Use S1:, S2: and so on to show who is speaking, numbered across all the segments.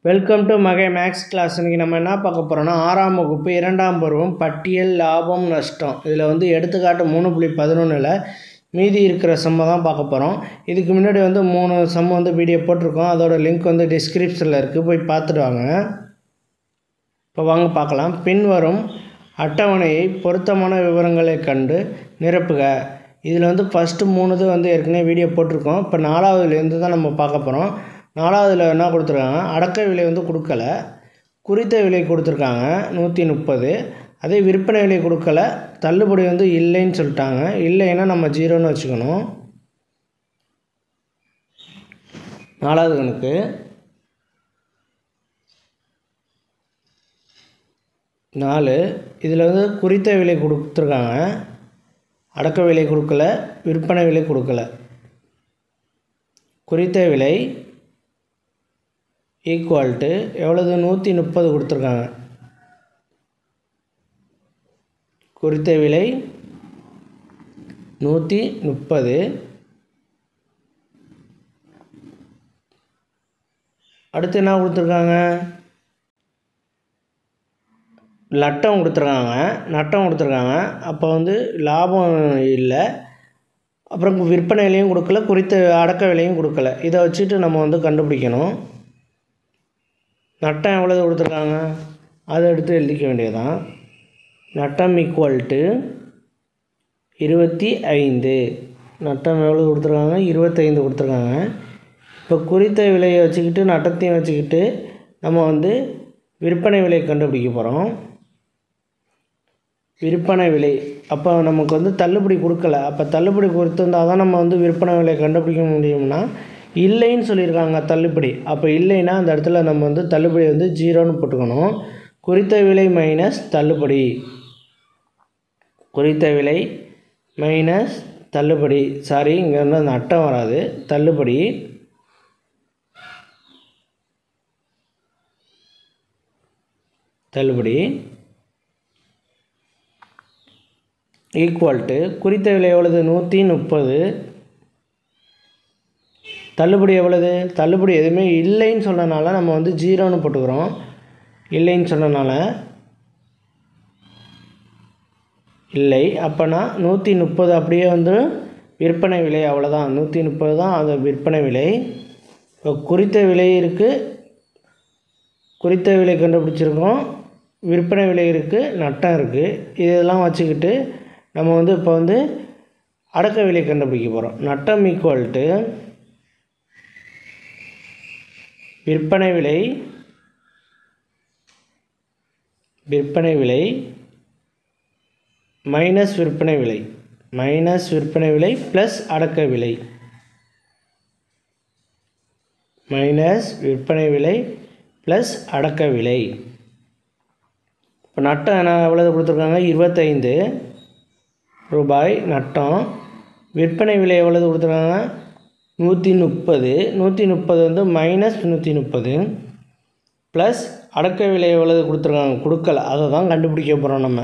S1: Welcome to மகை maths class. இன்றைக்கி நம்ம என்ன பார்க்க போகிறோன்னா 6ஆம் வகுப்பு 2ஆம் பருவம் பட்டியல் லாபம் நஷ்டம். இதில் வந்து எடுத்துக்காட்டு 3.11ல் மீதி இருக்கிற சம்மை தான் பார்க்க போகிறோம். இதுக்கு முன்னாடி வந்து 3 சம் வந்து வீடியோ போட்டிருக்கோம். அதோட லிங்க் வந்து டிஸ்கிரிப்ஷனில் இருக்குது, போய் பார்த்துட்டு வாங்க. இப்போ வாங்க பார்க்கலாம். பின்வரும் அட்டவணையை பொருத்தமான விவரங்களை கண்டு நிரப்புக. இதில் வந்து ஃபஸ்ட்டு 3 வந்து ஏற்கனவே வீடியோ போட்டிருக்கோம். இப்போ 4வதுலேருந்து தான் நம்ம பார்க்க போகிறோம். 4வதுல என்ன கொடுத்துருக்காங்க, அடக்க விலை வந்து கொடுக்கல, குறித்த விலை கொடுத்துருக்காங்க 130. அதே விற்பனை விலை கொடுக்கல, தள்ளுபடி வந்து இல்லைன்னு சொல்லிட்டாங்க. இல்லைன்னா நம்ம 0ன்னு வச்சுக்கணும். 4வது கணக்கு. இதில் வந்து குறித்த விலை கொடுத்துருக்காங்க, அடக்க விலை கொடுக்கல, விற்பனை விலை கொடுக்கல. குறித்த விலை ஈக்குவல்ட்டு எவ்வளவு, 130 கொடுத்துருக்காங்க. குறித்த விலை 130. அடுத்து என்ன கொடுத்துருக்காங்க, நட்டம் கொடுத்துருக்காங்க. அப்போ வந்து லாபம் இல்லை, அப்புறம் விற்பனை விலையும் கொடுக்கல, குறித்த அடக்க விலையும் கொடுக்கல. இதை வச்சுட்டு நம்ம வந்து கண்டுபிடிக்கணும். நட்டம் எவ்வளவு கொடுத்துருக்காங்க, அதை எடுத்து எழுதிக்க வேண்டியதுதான். நட்டம் ஈக்குவல்ட்டு 25. நட்டம் எவ்வளோ கொடுத்துருக்காங்க, 25 கொடுத்துருக்காங்க. இப்போ குறித்த விலையை வச்சுக்கிட்டு நட்டத்தையும் வச்சுக்கிட்டு நம்ம வந்து விற்பனை விலை கண்டுபிடிக்க போகிறோம். விற்பனை விலை அப்போ நமக்கு வந்து தள்ளுபடி கொடுக்கல. அப்போ தள்ளுபடி கொடுத்துருந்தால் தான் நம்ம வந்து விற்பனை விலை கண்டுபிடிக்க முடியும்னா, இல்லைன்னு சொல்லியிருக்காங்க தள்ளுபடி. அப்போ இல்லைன்னா அந்த இடத்துல நம்ம வந்து தள்ளுபடி வந்து 0ன்னு போட்டுக்கணும். குறித்த விலை மைனஸ் தள்ளுபடி, குறித்த விலை மைனஸ் தள்ளுபடி. சாரி, இங்கே வந்து அந்த நட்டம் வராது, தள்ளுபடி. ஈக்குவல்ட்டு குறித்த விலை எவ்வளவு, 130. தள்ளுபடி எவ்வளவு, தள்ளுபடி எதுவுமே இல்லைன்னு சொன்னனால நம்ம வந்து 0ன்னு போட்டுக்கிறோம். இல்லைன்னு சொன்னனால இல்லை. அப்போனா 130 அப்படியே வந்து விற்பனை விலை, அவ்வளோதான். 130 தான் அது விற்பனை விலை. இப்போ குறித்த விலை இருக்குது, குறித்த விலை கண்டுபிடிச்சிருக்கோம், விற்பனை விலை இருக்குது, நட்டம் இருக்குது. இதெல்லாம் வச்சுக்கிட்டு நம்ம வந்து இப்போ வந்து அடக்க விலை கண்டுபிடிக்க போகிறோம். நட்டம் ஈக்குவல்ட்டு விற்பனை விலை மைனஸ் விற்பனை விலை ப்ளஸ் அடக்க விலை, மைனஸ் விற்பனை விலை ப்ளஸ் அடக்க விலை. இப்போ நட்டம் என்ன எவ்வளவு கொடுத்துருக்காங்க, 25 ரூபாய் நட்டம். விற்பனை விலை எவ்வளவு கொடுத்துருக்காங்க, 130. 130 வந்து மைனஸ் 130 ப்ளஸ் அடக்க விலை எவ்வளவு கொடுத்துருக்காங்க, கொடுக்கல. அதை தான் கண்டுபிடிக்க போகிறோம் நம்ம.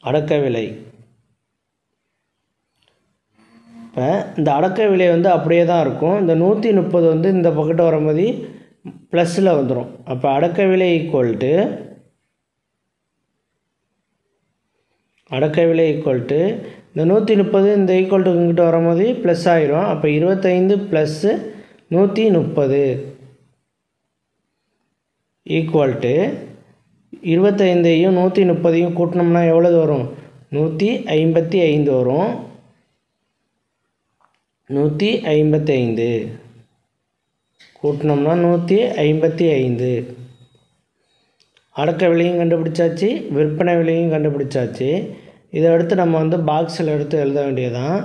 S1: அடக்க விலை. இப்போ இந்த அடக்க விலை வந்து அப்படியே தான் இருக்கும். இந்த 130 வந்து இந்த பக்கெட்டு வரும்போது ப்ளஸில் வந்துடும். அப்போ அடக்க விலை ஈக்குவல்ட்டு இந்த 130 இந்த ஈக்குவல்ட்டு இங்கிட்ட வரும்போது ப்ளஸ் ஆயிரும். அப்போ 25 ப்ளஸ்ஸு 130 ஈக்குவல்ட்டு 25ஐயும் 130ஐயும் கூட்டினோம்னா எவ்வளவு வரும், 155 வரும். 155 கூட்டினோம்னா 155. அடக்க விலையும் கண்டுபிடிச்சாச்சு, விற்பனை விலையும் கண்டுபிடிச்சாச்சு. இதை அடுத்து நம்ம வந்து பாக்ஸில் எடுத்து எழுத வேண்டியதுதான்.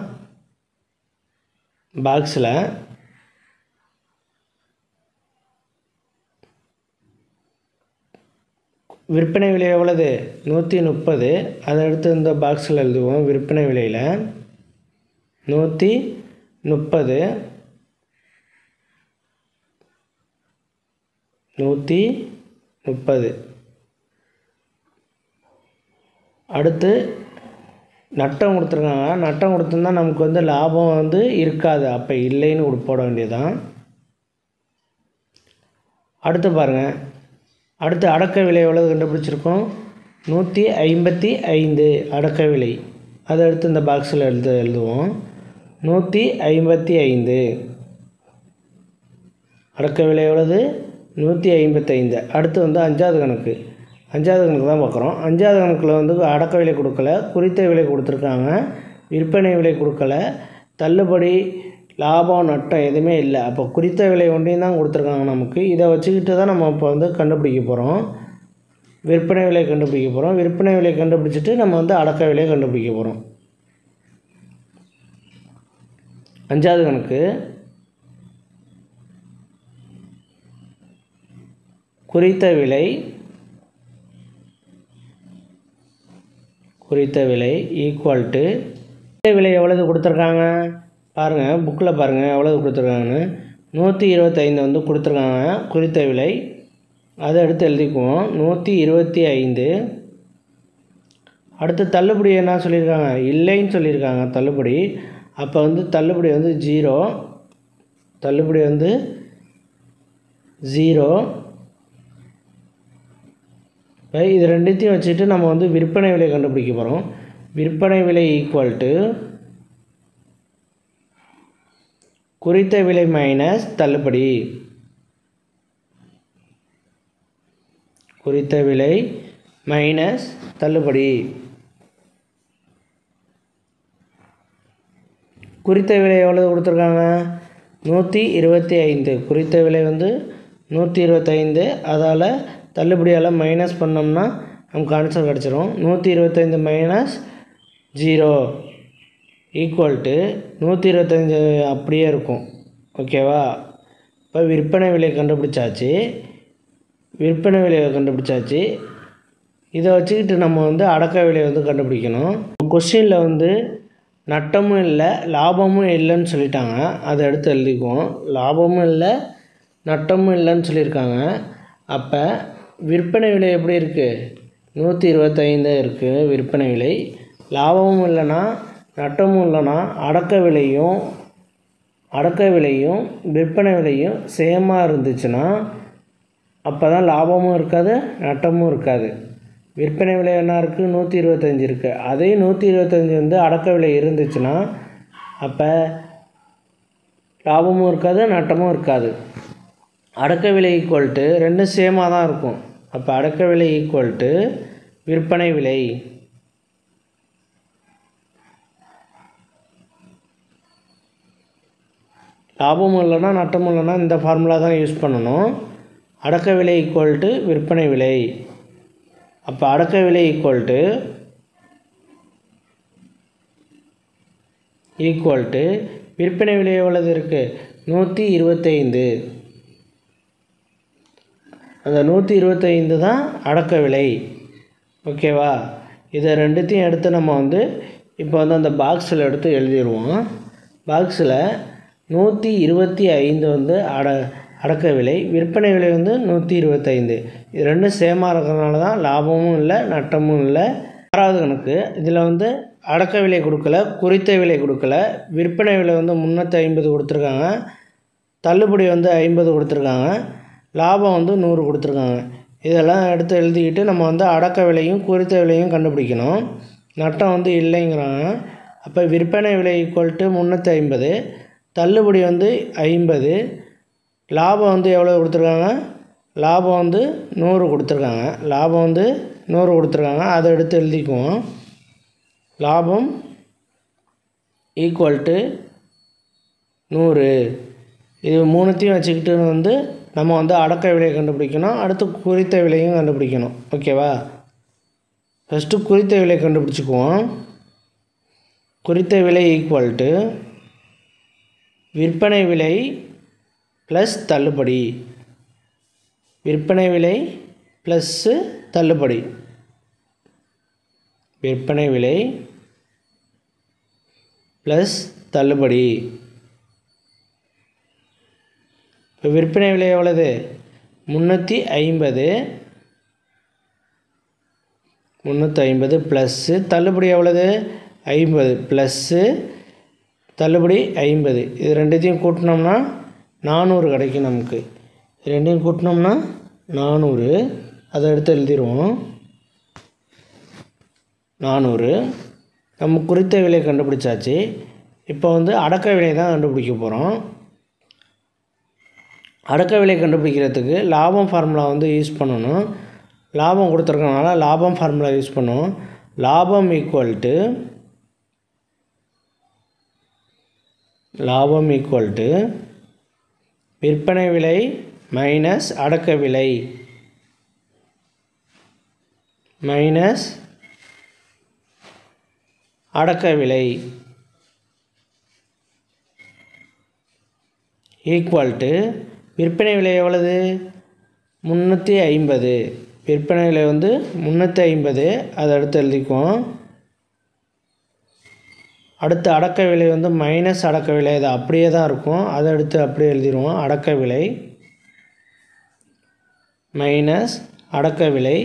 S1: பாக்ஸில் விற்பனை விலை எவ்வளவு, 130. அதை எடுத்து இந்த பாக்ஸில் எழுதுவோம். விற்பனை விலையில் 130 அடுத்து நட்டம் கொடுத்துருக்காங்க. நட்டம் கொடுத்துருந்தா நமக்கு வந்து லாபம் வந்து இருக்காது. அப்போ இல்லைன்னு போட வேண்டியதுதான். அடுத்து பாருங்கள், அடுத்து அடக்க விலை எவ்வளவு கண்டுபிடிச்சிருக்கோம்? 155 அடக்க விலை. அதை எடுத்து இந்த பாக்ஸில் எழுதுவோம். 155 அடக்க விலை எவ்வளவு? 155. அடுத்து வந்து அஞ்சாவது கணக்கு தான் பார்க்குறோம். அஞ்சாவது கணக்கில் வந்து அடக்க விலை கொடுக்கல, குறித்த விலை கொடுத்துருக்காங்க, விற்பனை விலை கொடுக்கல, தள்ளுபடி, லாபம், நட்டம் எதுவுமே இல்லை. அப்போ குறித்த விலை ஒன்றையும் தான் கொடுத்துருக்காங்க நமக்கு. இதை வச்சுக்கிட்டு தான் நம்ம இப்போ வந்து கண்டுபிடிக்க போகிறோம். விற்பனை விலை கண்டுபிடிக்க போகிறோம். விற்பனை விலை கண்டுபிடிச்சிட்டு நம்ம வந்து அடக்க விலையை கண்டுபிடிக்க போகிறோம். அஞ்சாவது கணக்கு, குறித்த விலை ஈக்குவல் டு விலை எவ்வளவு கொடுத்துருக்காங்க பாருங்கள், புக்கில் பாருங்கள் எவ்வளவு கொடுத்துருக்காங்கன்னு. 125 வந்து கொடுத்துருக்காங்க குறித்த விலை. அதை எடுத்து எழுதிக்குவோம். 125. அடுத்து தள்ளுபடி என்ன சொல்லியிருக்காங்க? இல்லைன்னு சொல்லியிருக்காங்க தள்ளுபடி. அப்போ வந்து தள்ளுபடி வந்து 0. தள்ளுபடி வந்து 0. இது ரெண்டுத்தையும் வச்சுட்டு நம்ம வந்து விற்பனை விலை கண்டுபிடிக்க போகிறோம். விற்பனை விலை ஈக்குவல் டு குறித்த விலை மைனஸ் தள்ளுபடி. குறித்த விலை மைனஸ் தள்ளுபடி. குறித்த விலை எவ்வளவு கொடுத்துருக்காங்க? 125. குறித்த விலை வந்து 125. அதால் தள்ளுபடியால் மைனஸ் பண்ணோம்னா நமக்கு ஆன்சர் கிடச்சிரும். 125 மைனஸ் 0 ஈக்குவல் டு 125 அப்படியே இருக்கும். ஓகேவா? இப்போ விற்பனை விலை கண்டுபிடிச்சாச்சு. இதை வச்சுக்கிட்டு நம்ம வந்து அடக்க விலையை வந்து கண்டுபிடிக்கணும். கொஸ்டினில் வந்து நட்டமும் இல்லை லாபமும் இல்லைன்னு சொல்லிட்டாங்க. அதை எடுத்து எழுதிக்குவோம். லாபமும் இல்லை நட்டமும் இல்லைன்னு சொல்லியிருக்காங்க. அப்போ விற்பனை விலை எப்படி இருக்குது? 125 இருக்குது விற்பனை விலை. லாபமும் இல்லைன்னா நட்டமும் இல்லைன்னா அடக்க விலையும் விற்பனை விலையும் சேமாக இருந்துச்சுன்னா அப்போ தான் லாபமும் இருக்காது நட்டமும் இருக்காது. விற்பனை விலை என்ன இருக்குது? 125 இருக்குது. அதே 125 வந்து அடக்க விலை இருந்துச்சுன்னா அப்போ லாபமும் இருக்காது நட்டமும் இருக்காது. அடக்க விலை ஈக்குவல் டு ரெண்டும் சேமாக தான் இருக்கும். அப்போ அடக்க விலை ஈக்குவல் டு விற்பனை விலை. லாபமும் இல்லைன்னா நட்டமும் இல்லைன்னா இந்த ஃபார்முலா தான் யூஸ் பண்ணணும். அடக்க விலை ஈக்குவல் டு விற்பனை விலை. அப்போ அடக்க விலை ஈக்குவல் டு விற்பனை விலை எவ்வளவு இருக்குது? 125. அந்த 125 தான் அடக்க விலை. ஓகேவா? இதை ரெண்டுத்தையும் எடுத்து நம்ம வந்து இப்போ வந்து அந்த பாக்ஸில் எடுத்து எழுதிடுவோம். பாக்ஸில் 125 வந்து அடக்க விலை, விற்பனை விலை வந்து 125. இது ரெண்டும் சேமாக இருக்கிறதுனால தான் லாபமும் இல்லை நட்டமும் இல்லை. ஆறாவது கணக்கு, இதில் வந்து அடக்க விலை கொடுக்கல, குறித்த விலை கொடுக்கல, விற்பனை விலை வந்து 350 கொடுத்துருக்காங்க, தள்ளுபடி வந்து 50 கொடுத்துருக்காங்க, லாபம் வந்து 100 கொடுத்துருக்காங்க. இதெல்லாம் எடுத்து எழுதிக்கிட்டு நம்ம வந்து அடக்க விலையும் குறித்த விலையும் கண்டுபிடிக்கணும். நட்டம் வந்து இல்லைங்கிறாங்க. அப்போ விற்பனை விலை ஈக்குவல் டு 350, தள்ளுபடி வந்து 50, லாபம் வந்து எவ்வளோ கொடுத்துருக்காங்க? லாபம் வந்து 100 கொடுத்துருக்காங்க. அதை எடுத்து எழுதிக்குவோம். லாபம் ஈக்குவல் டு 100. இது மூணுத்தையும் வச்சுக்கிட்டு வந்து நம்ம வந்து அடக்க விலையை கண்டுபிடிக்கணும். அடுத்து குறித்த விலையும் கண்டுபிடிக்கணும். ஓகேவா? ஃபஸ்ட்டு குறித்த விலை கண்டுபிடிச்சிக்குவோம். குறித்த விலை ஈக்குவல் டு விற்பனை விலை ப்ளஸ் தள்ளுபடி. விற்பனை விலை ப்ளஸ்ஸு தள்ளுபடி. விற்பனை விலை ப்ளஸ் தள்ளுபடி. இப்போ விற்பனை விலை எவ்வளவு? 350 ப்ளஸ்ஸு தள்ளுபடி எவ்வளவு? 50 ப்ளஸ்ஸு தள்ளுபடி 50. இது ரெண்டுத்தையும் கூட்டினோம்னா 400 கிடைக்கும் நமக்கு. ரெண்டையும் கூட்டினோம்னா 400. அதை எடுத்து எழுதிடுவோம். 400. நம்ம குறித்த விலை கண்டுபிடிச்சாச்சு. இப்போ வந்து அடக்க விலை தான் கண்டுபிடிக்க போகிறோம். அடக்க விலை கண்டுபிடிக்கிறதுக்கு லாபம் ஃபார்முலா வந்து யூஸ் பண்ணணும். லாபம் கொடுத்துருக்கனால லாபம் ஃபார்முலா யூஸ் பண்ணுவோம். லாபம் ஈக்குவல் டு விற்பனை விலை மைனஸ் அடக்க விலை மைனஸ் அடக்க விலை ஈக்குவல் டு விற்பனை விலை எவ்வளவு? 350. விற்பனை விலை வந்து 350. அதை அடுத்து எழுதிக்குவோம். அடுத்து அடக்க விலை வந்து மைனஸ் அடக்க விலை, அது அப்படியே தான் இருக்கும். அதை அடுத்து அப்படியே எழுதிடுவோம். அடக்க விலை மைனஸ் அடக்க விலை.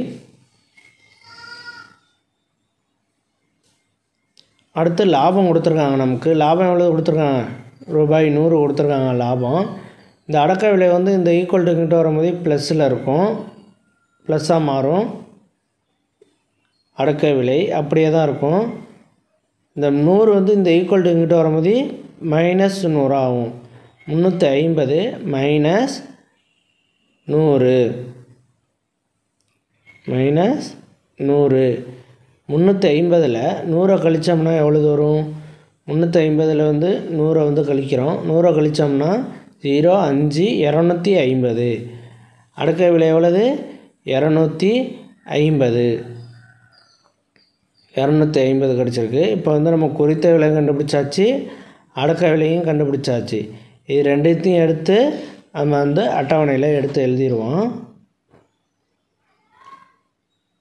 S1: அடுத்து லாபம் கொடுத்துருக்காங்க. நமக்கு லாபம் எவ்வளோ கொடுத்துருக்காங்க? ரூபாய் 100 கொடுத்துருக்காங்க லாபம். இந்த அடக்க விலை வந்து இந்த ஈக்குவல் டுக்கிட்ட வரும்போது ப்ளஸில் இருக்கும், ப்ளஸ்ஸாக மாறும். அடக்க விலை அப்படியே தான் இருக்கும். இந்த 100 வந்து இந்த ஈக்குவல் டுக்கிட்ட வரும்போது மைனஸ் 100 ஆகும். 350 மைனஸ் 100 மைனஸ் 100. 350ல் 100 கழித்தோம்னா எவ்வளோ வரும்? 350ல் வந்து 100 வந்து கழிக்கிறோம். 100 கழித்தோம்னா 0, 5, 250. அடக்க விலை எவ்வளவு? 250. 250 கிடச்சிருக்கு. இப்போ வந்து நம்ம குறித்த விலை கண்டுபிடிச்சாச்சு, அடக்க விலையும் கண்டுபிடிச்சாச்சு. இது ரெண்டுத்தையும் எடுத்து நம்ம வந்து அட்டவணையில் எடுத்து எழுதிடுவோம்.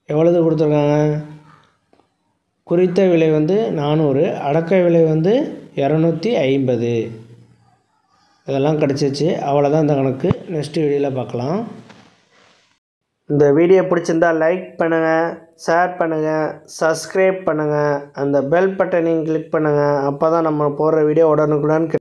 S1: எவ்வளவு கொடுத்துருக்காங்க? குறித்த விலை வந்து 400, அடக்க விலை வந்து 250. இதெல்லாம் கிடச்சிச்சு. அவ்வளோதான் இந்த கணக்கு. நெக்ஸ்ட் வீடியோவில் பார்க்கலாம். இந்த வீடியோ பிடிச்சிருந்தால் லைக் பண்ணுங்கள், ஷேர் பண்ணுங்கள், சப்ஸ்கிரைப் பண்ணுங்கள், அந்த பெல் பட்டனையும் கிளிக் பண்ணுங்கள். அப்போ தான் நம்ம போடுற வீடியோ உடனுக்குடன்